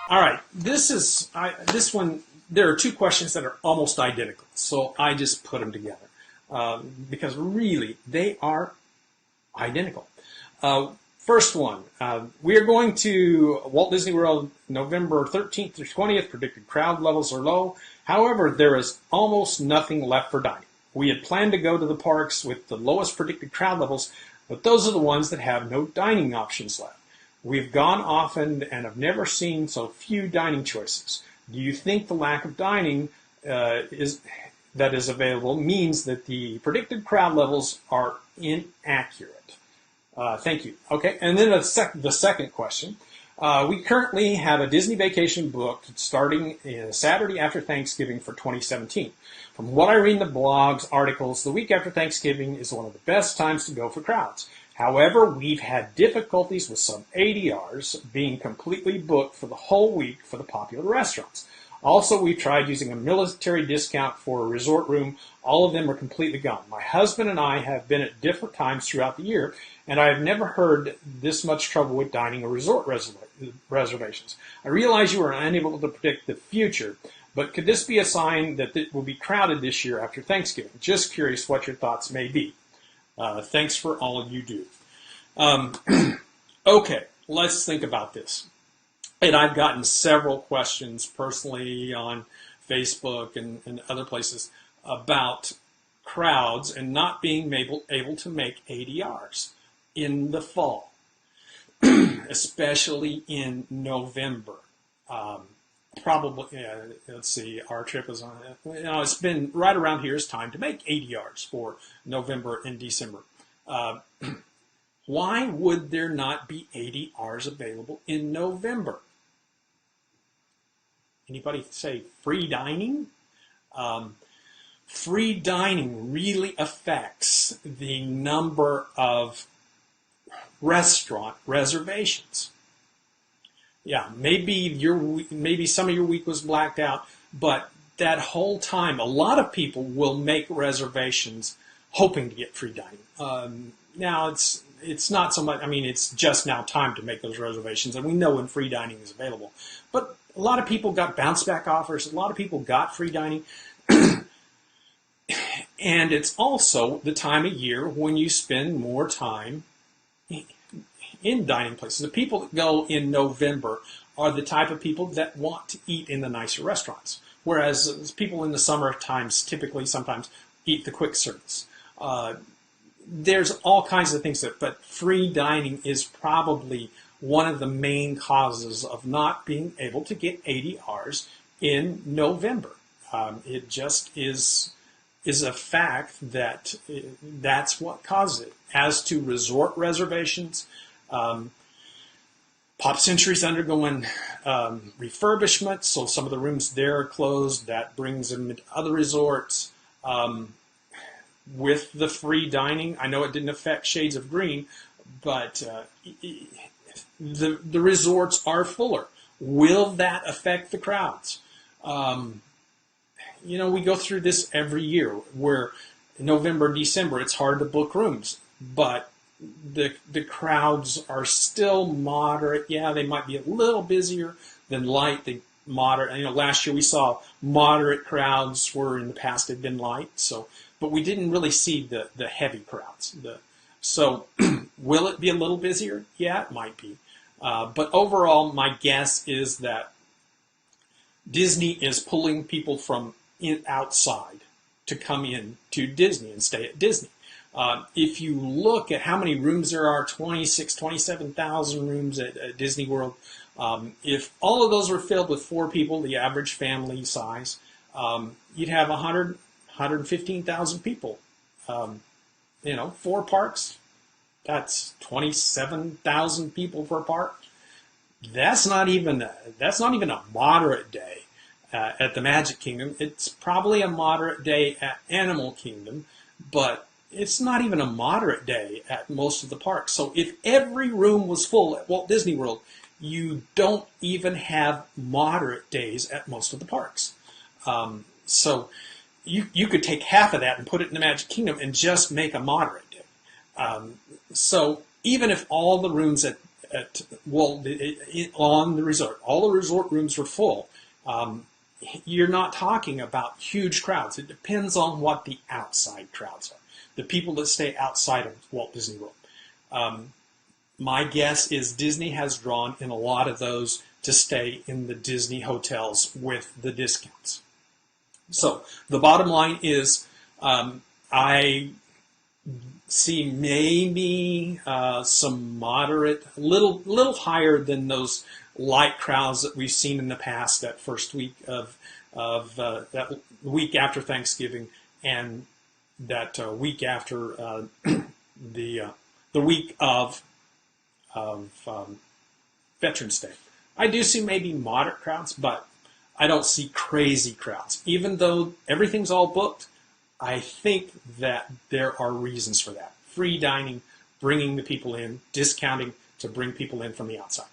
All right, this one. There are two questions that are almost identical, so I just put them together because really they are identical. First one, we are going to Walt Disney World November 13th through 20th. Predicted crowd levels are low. However, there is almost nothing left for dining. We had planned to go to the parks with the lowest predicted crowd levels, but those are the ones that have no dining options left. We've gone often and have never seen so few dining choices. Do you think the lack of dining that is available means that the predicted crowd levels are inaccurate? Thank you. Okay, and then the second question. We currently have a Disney vacation booked starting Saturday after Thanksgiving for 2017. From what I read in the blogs, articles, the week after Thanksgiving is one of the best times to go for crowds. However, we've had difficulties with some ADRs being completely booked for the whole week for the popular restaurants. Also, we tried using a military discount for a resort room. All of them are completely gone. My husband and I have been at different times throughout the year, and I have never heard this much trouble with dining or resort reservations. I realize you are unable to predict the future, but could this be a sign that it will be crowded this year after Thanksgiving? Just curious what your thoughts may be. Thanks for all you do. Okay, let's think about this. And I've gotten several questions personally on Facebook and other places about crowds and not being able to make ADRs in the fall, especially in November. Probably, let's see, our trip is on, it's been right around here is time to make ADRs for November and December. Why would there not be ADRs available in November? Anybody say free dining? Free dining really affects the number of restaurant reservations. Yeah, maybe some of your week was blacked out, but that whole time, a lot of people will make reservations hoping to get free dining. Now it's not so much. I mean, it's just now time to make those reservations, and we know when free dining is available. But a lot of people got bounce back offers. A lot of people got free dining, and it's also the time of year when you spend more time in dining places. The people that go in November are the type of people that want to eat in the nicer restaurants, whereas people in the summer times typically sometimes eat the quick service. There's all kinds of things but free dining is probably one of the main causes of not being able to get ADRs in November. It just is a fact that that's what causes it. As to resort reservations, Pop Century's undergoing refurbishment, so some of the rooms there are closed. That brings them into other resorts. With the free dining, I know it didn't affect Shades of Green, but the resorts are fuller. Will that affect the crowds? We go through this every year where November, December, it's hard to book rooms, but the crowds are still moderate. Yeah, they might be a little busier than light. Moderate. Last year we saw moderate crowds where in the past had been light. But we didn't really see the heavy crowds. So will it be a little busier? Yeah, it might be. But overall, my guess is that Disney is pulling people from outside to come in to Disney and stay at Disney. If you look at how many rooms there are, 27,000 rooms at Disney World, if all of those were filled with 4 people, the average family size, you'd have 115,000 people. 4 parks, that's 27,000 people per park. That's not even a moderate day at the Magic Kingdom. It's probably a moderate day at Animal Kingdom, but it's not even a moderate day at most of the parks. So if every room was full at Walt Disney World, you don't even have moderate days at most of the parks. So you could take half of that and put it in the Magic Kingdom and just make a moderate day. So even if all the rooms at at on the resort. All the resort rooms were full. You're not talking about huge crowds. It depends on what the outside crowds are, the people that stay outside of Walt Disney World. My guess is Disney has drawn in a lot of those to stay in the Disney hotels with the discounts. So the bottom line is I see maybe some moderate, little higher than those light crowds that we've seen in the past. That first week of that week after Thanksgiving and that week after the week of Veterans Day. I do see maybe moderate crowds, but I don't see crazy crowds. Even though everything's all booked, I think that there are reasons for that. Free dining, bringing the people in, discounting to bring people in from the outside.